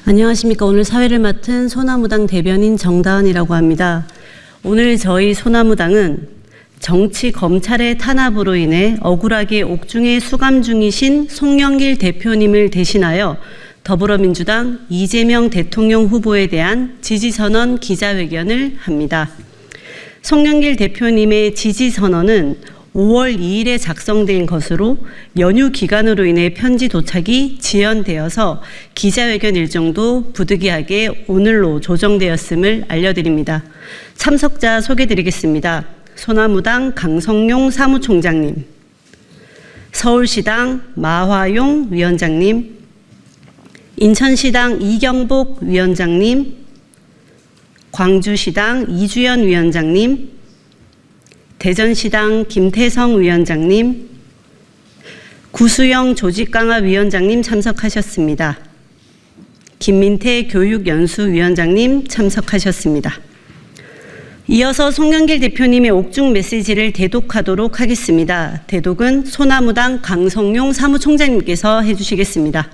안녕하십니까. 오늘 사회를 맡은 소나무당 대변인 정다은이라고 합니다. 오늘 저희 소나무당은 정치 검찰의 탄압으로 인해 억울하게 옥중에 수감 중이신 송영길 대표님을 대신하여 더불어민주당 이재명 대통령 후보에 대한 지지선언 기자회견을 합니다. 송영길 대표님의 지지선언은 5월 2일에 작성된 것으로 연휴 기간으로 인해 편지 도착이 지연되어서 기자회견 일정도 부득이하게 오늘로 조정되었음을 알려드립니다. 참석자 소개드리겠습니다. 소나무당 강성용 사무총장님, 서울시당 마화용 위원장님, 인천시당 이경복 위원장님, 광주시당 이주연 위원장님, 대전시당 김태성 위원장님, 구수영 조직강화 위원장님 참석하셨습니다. 김민태 교육연수위원장님 참석하셨습니다. 이어서 송영길 대표님의 옥중 메시지를 대독하도록 하겠습니다. 대독은 소나무당 강성용 사무총장님께서 해주시겠습니다.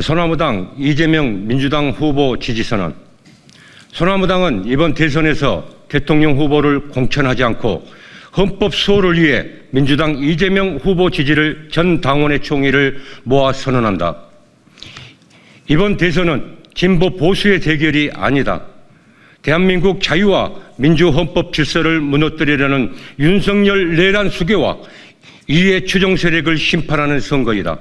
소나무당 이재명 민주당 후보 지지선언. 소나무당은 이번 대선에서 대통령 후보를 공천하지 않고 헌법 수호를 위해 민주당 이재명 후보 지지를 전 당원의 총의를 모아 선언한다. 이번 대선은 진보 보수의 대결이 아니다. 대한민국 자유와 민주헌법 질서를 무너뜨리려는 윤석열 내란 수괴와 이해 추종 세력을 심판하는 선거이다.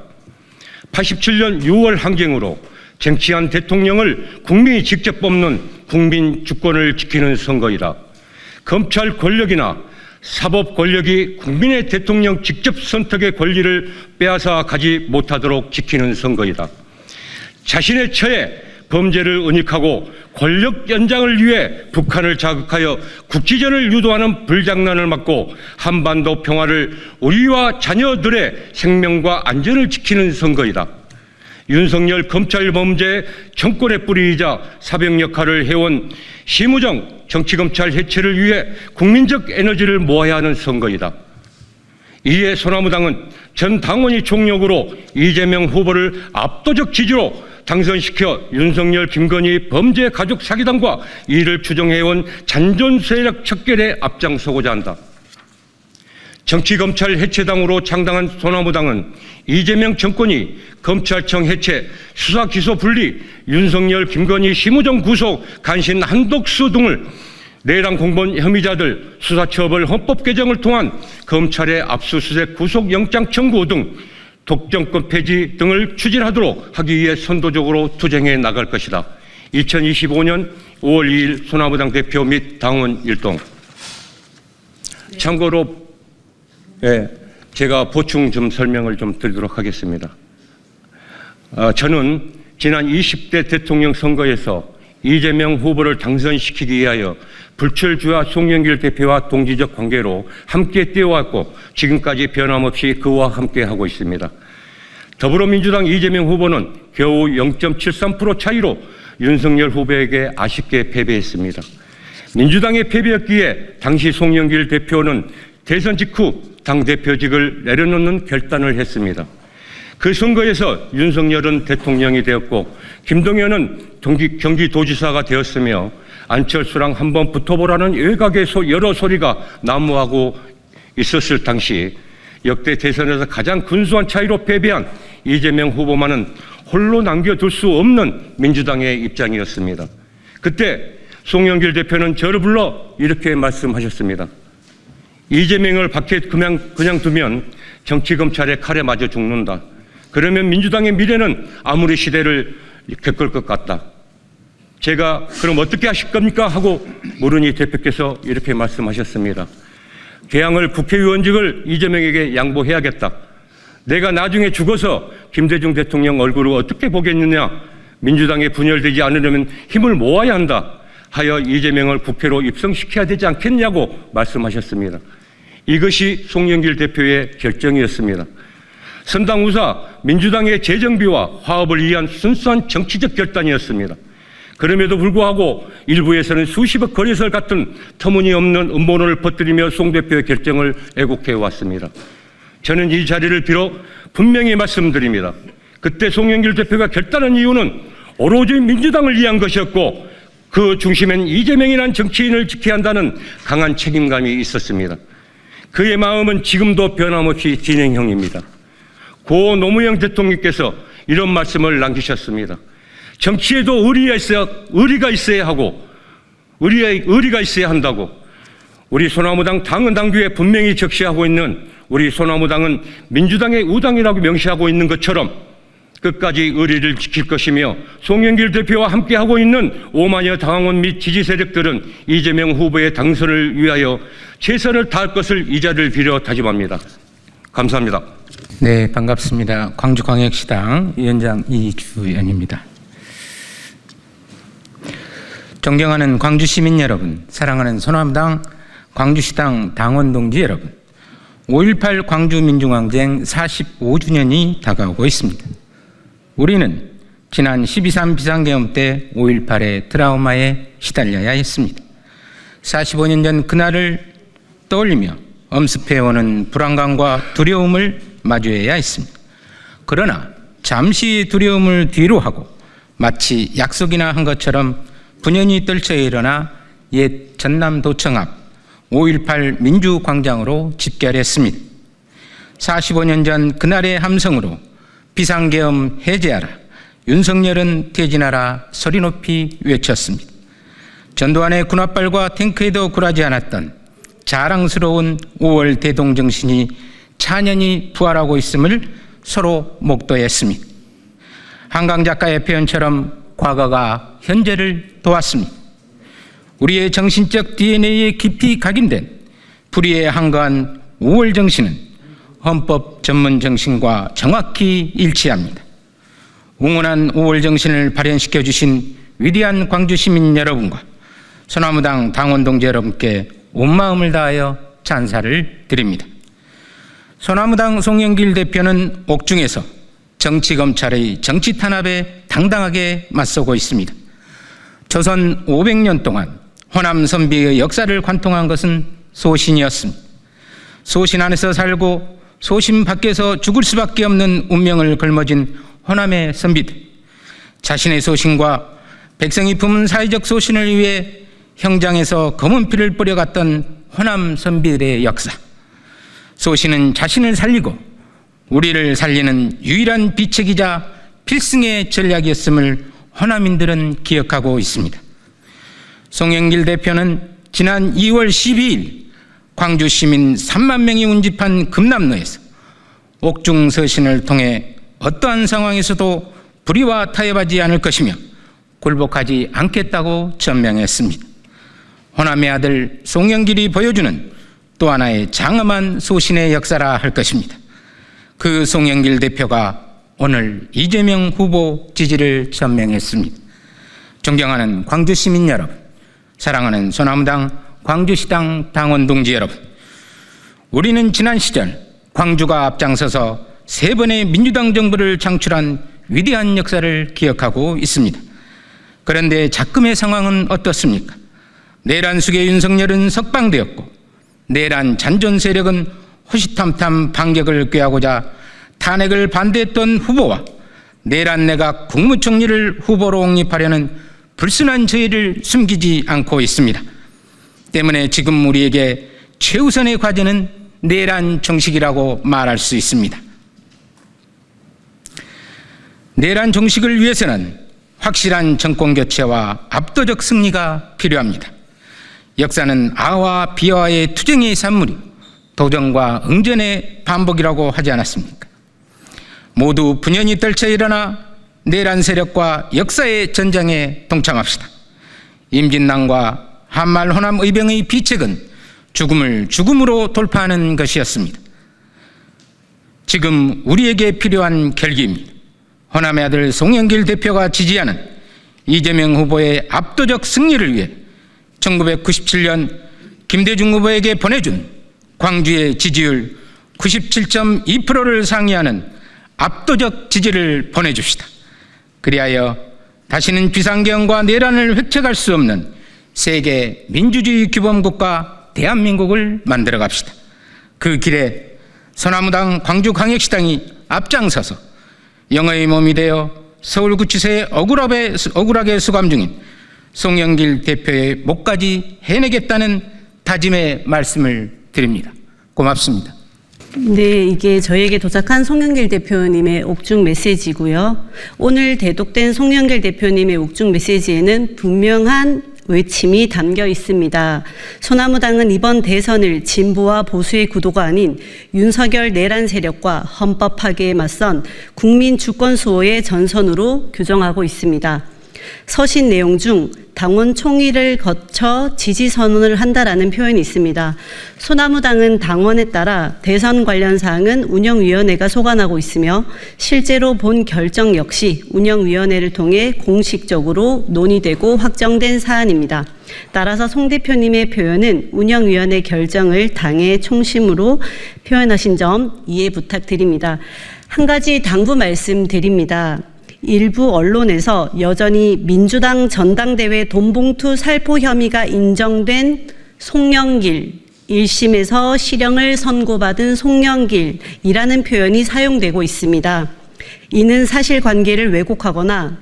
87년 6월 항쟁으로 쟁취한 대통령을 국민이 직접 뽑는 국민 주권을 지키는 선거이다. 검찰 권력이나 사법 권력이 국민의 대통령 직접 선택의 권리를 빼앗아 가지 못하도록 지키는 선거이다. 자신의 처에 범죄를 은닉하고 권력 연장을 위해 북한을 자극하여 국지전을 유도하는 불장난을 막고 한반도 평화를 우리와 자녀들의 생명과 안전을 지키는 선거이다. 윤석열 검찰 범죄 정권의 뿌리이자 사병 역할을 해온 심우정 정치검찰 해체를 위해 국민적 에너지를 모아야 하는 선거이다. 이에 소나무당은 전 당원이 총력으로 이재명 후보를 압도적 지지로 당선시켜 윤석열, 김건희 범죄 가족 사기단과 이를 추종해온 잔존 세력 척결에 앞장서고자 한다. 정치검찰 해체당으로 창당한 소나무당은 이재명 정권이 검찰청 해체, 수사 기소 분리, 윤석열, 김건희, 심우정 구속, 간신 한독수 등을 내란 공범 혐의자들 수사처벌 헌법 개정을 통한 검찰의 압수수색 구속영장 청구 등 독점권 폐지 등을 추진하도록 하기 위해 선도적으로 투쟁해 나갈 것이다. 2025년 5월 2일 소나무당 대표 및 당원 일동. 참고로 제가 보충 좀 설명을 좀 드리도록 하겠습니다. 저는 지난 20대 대통령 선거에서 이재명 후보를 당선시키기 위하여 불철주야 송영길 대표와 동지적 관계로 함께 뛰어왔고 지금까지 변함없이 그와 함께 하고 있습니다. 더불어민주당 이재명 후보는 겨우 0.73% 차이로 윤석열 후보에게 아쉽게 패배했습니다. 민주당의 패배였기에 당시 송영길 대표는 대선 직후 당대표직을 내려놓는 결단을 했습니다. 그 선거에서 윤석열은 대통령이 되었고 김동연은 경기도지사가 되었으며 안철수랑 한번 붙어보라는 외곽의 여러 소리가 난무하고 있었을 당시 역대 대선에서 가장 근소한 차이로 패배한 이재명 후보만은 홀로 남겨둘 수 없는 민주당의 입장이었습니다. 그때 송영길 대표는 저를 불러 이렇게 말씀하셨습니다. 이재명을 밖에 그냥 두면 정치검찰의 칼에 맞아 죽는다. 그러면 민주당의 미래는 아무리 시대를 겪을 것 같다. 제가 그럼 어떻게 하실 겁니까? 하고 물으니 대표께서 이렇게 말씀하셨습니다. 개항을 국회의원직을 이재명에게 양보해야겠다. 내가 나중에 죽어서 김대중 대통령 얼굴을 어떻게 보겠느냐. 민주당에 분열되지 않으려면 힘을 모아야 한다. 하여 이재명을 국회로 입성시켜야 되지 않겠냐고 말씀하셨습니다. 이것이 송영길 대표의 결정이었습니다. 선당우사 민주당의 재정비와 화합을 위한 순수한 정치적 결단이었습니다. 그럼에도 불구하고 일부에서는 수십억 거래설 같은 터무니없는 음모론을 퍼뜨리며 송 대표의 결정을 애국해 왔습니다. 저는 이 자리를 빌어 분명히 말씀드립니다. 그때 송영길 대표가 결단한 이유는 오로지 민주당을 위한 것이었고 그 중심엔 이재명이라는 정치인을 지켜야 한다는 강한 책임감이 있었습니다. 그의 마음은 지금도 변함없이 진행형입니다. 고 노무현 대통령께서 이런 말씀을 남기셨습니다. 정치에도 의리가 있어야 하고 의리가 있어야 한다고. 우리 소나무당 당헌 당규에 분명히 적시하고 있는 우리 소나무당은 민주당의 우당이라고 명시하고 있는 것처럼 끝까지 의리를 지킬 것이며 송영길 대표와 함께하고 있는 5만여 당원 및 지지 세력들은 이재명 후보의 당선을 위하여 최선을 다할 것을 이 자리를 빌어 다짐합니다. 감사합니다. 네, 반갑습니다. 광주광역시당 위원장 이주연입니다. 존경하는 광주 시민 여러분, 사랑하는 소나무당 광주시당 당원 동지 여러분, 5.18 광주민중항쟁 45주년이 다가오고 있습니다. 우리는 지난 12.3 비상계엄 때 5.18의 트라우마에 시달려야 했습니다. 45년 전 그날을 떠올리며 엄습해오는 불안감과 두려움을 마주해야 했습니다. 그러나 잠시 두려움을 뒤로 하고 마치 약속이나 한 것처럼 분연히 떨쳐 일어나 옛 전남도청 앞 5.18 민주광장으로 집결했습니다. 45년 전 그날의 함성으로 비상계엄 해제하라, 윤석열은 퇴진하라 소리 높이 외쳤습니다. 전두환의 군홧발과 탱크에도 굴하지 않았던 자랑스러운 5월 대동정신이 찬연히 부활하고 있음을 서로 목도했습니다. 한강 작가의 표현처럼 과거가 현재를 도왔습니다. 우리의 정신적 DNA에 깊이 각인된 불의에 한가한 5월 정신은 헌법 전문 정신과 정확히 일치합니다. 웅원한 5월 정신을 발현시켜 주신 위대한 광주 시민 여러분과 소나무당 당원 동지 여러분께 온 마음을 다하여 찬사를 드립니다. 소나무당 송영길 대표는 옥중에서 정치검찰의 정치 탄압에 당당하게 맞서고 있습니다. 조선 500년 동안 호남 선비의 역사를 관통한 것은 소신이었습니다. 소신 안에서 살고 소신 밖에서 죽을 수밖에 없는 운명을 걸머진 호남의 선비들, 자신의 소신과 백성이 품은 사회적 소신을 위해 형장에서 검은 피를 뿌려갔던 호남 선비들의 역사. 소신은 자신을 살리고 우리를 살리는 유일한 비책이자 필승의 전략이었음을 호남인들은 기억하고 있습니다. 송영길 대표는 지난 2월 12일 광주 시민 3만 명이 운집한 금남로에서 옥중 서신을 통해 어떠한 상황에서도 불의와 타협하지 않을 것이며 굴복하지 않겠다고 전명했습니다. 호남의 아들 송영길이 보여주는 또 하나의 장엄한 소신의 역사라 할 것입니다. 그 송영길 대표가 오늘 이재명 후보 지지를 전명했습니다. 존경하는 광주 시민 여러분, 사랑하는 소나무당 광주시당 당원 동지 여러분, 우리는 지난 시절 광주가 앞장서서 3번의 민주당 정부를 창출한 위대한 역사를 기억하고 있습니다. 그런데 작금의 상황은 어떻습니까? 내란 숙의 윤석열은 석방되었고 내란 잔존 세력은 호시탐탐 반격을 꾀하고자 탄핵을 반대했던 후보와 내란 내각 국무총리를 후보로 옹립하려는 불순한 저희를 숨기지 않고 있습니다. 때문에 지금 우리에게 최우선의 과제는 내란 종식이라고 말할 수 있습니다. 내란 종식을 위해서는 확실한 정권 교체와 압도적 승리가 필요합니다. 역사는 아와 비와의 투쟁의 산물이 도전과 응전의 반복이라고 하지 않았습니까? 모두 분연히 떨쳐 일어나 내란 세력과 역사의 전장에 동참합시다. 임진낭과 한말 호남 의병의 비책은 죽음을 죽음으로 돌파하는 것이었습니다. 지금 우리에게 필요한 결기입니다. 호남의 아들 송영길 대표가 지지하는 이재명 후보의 압도적 승리를 위해 1997년 김대중 후보에게 보내준 광주의 지지율 97.2%를 상회하는 압도적 지지를 보내줍시다. 그리하여 다시는 비상계엄과 내란을 획책할 수 없는 세계 민주주의 규범국가 대한민국을 만들어 갑시다. 그 길에 소나무당 광주광역시당이 앞장서서 영어의 몸이 되어 서울구치소에 억울하게 수감 중인 송영길 대표의 목까지 해내겠다는 다짐의 말씀을 드립니다. 고맙습니다. 네, 이게 저에게 도착한 송영길 대표님의 옥중 메시지고요. 오늘 대독된 송영길 대표님의 옥중 메시지에는 분명한 외침이 담겨 있습니다. 소나무당은 이번 대선을 진보와 보수의 구도가 아닌 윤석열 내란 세력과 헌법 파괴에 맞선 국민 주권 수호의 전선으로 규정하고 있습니다. 서신 내용 중 당원 총의를 거쳐 지지 선언을 한다라는 표현이 있습니다. 소나무당은 당원에 따라 대선 관련 사항은 운영위원회가 소관하고 있으며 실제로 본 결정 역시 운영위원회를 통해 공식적으로 논의되고 확정된 사안입니다. 따라서 송 대표님의 표현은 운영위원회 결정을 당의 총심으로 표현하신 점 이해 부탁드립니다. 한 가지 당부 말씀드립니다. 일부 언론에서 여전히 민주당 전당대회 돈봉투 살포 혐의가 인정된 송영길, 1심에서 실형을 선고받은 송영길이라는 표현이 사용되고 있습니다. 이는 사실관계를 왜곡하거나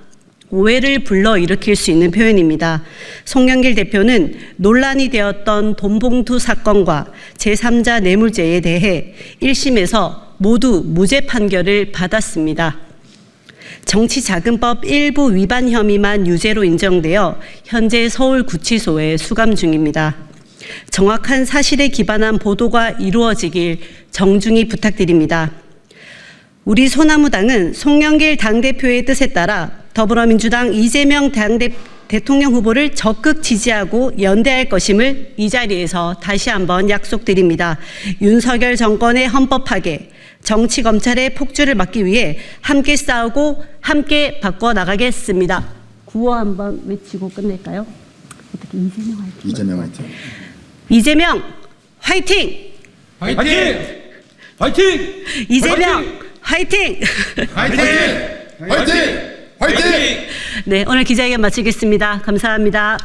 오해를 불러일으킬 수 있는 표현입니다. 송영길 대표는 논란이 되었던 돈봉투 사건과 제3자 뇌물죄에 대해 1심에서 모두 무죄 판결을 받았습니다. 정치자금법 일부 위반 혐의만 유죄로 인정되어 현재 서울구치소에 수감 중입니다. 정확한 사실에 기반한 보도가 이루어지길 정중히 부탁드립니다. 우리 소나무당은 송영길 당대표의 뜻에 따라 더불어민주당 이재명 대통령 후보를 적극 지지하고 연대할 것임을 이 자리에서 다시 한번 약속드립니다. 윤석열 정권의 헌법 파괴, 정치 검찰의 폭주를 막기 위해 함께 싸우고 함께 바꿔나가겠습니다. 구호 한번 외치고 끝낼까요? 어떻게 이재명 화이팅? 이재명 화이팅. 이재명 화이팅! 화이팅! 화이팅! 이재명 화이팅! 화이팅! 화이팅! 화이팅! 네, 오늘 기자회견 마치겠습니다. 감사합니다.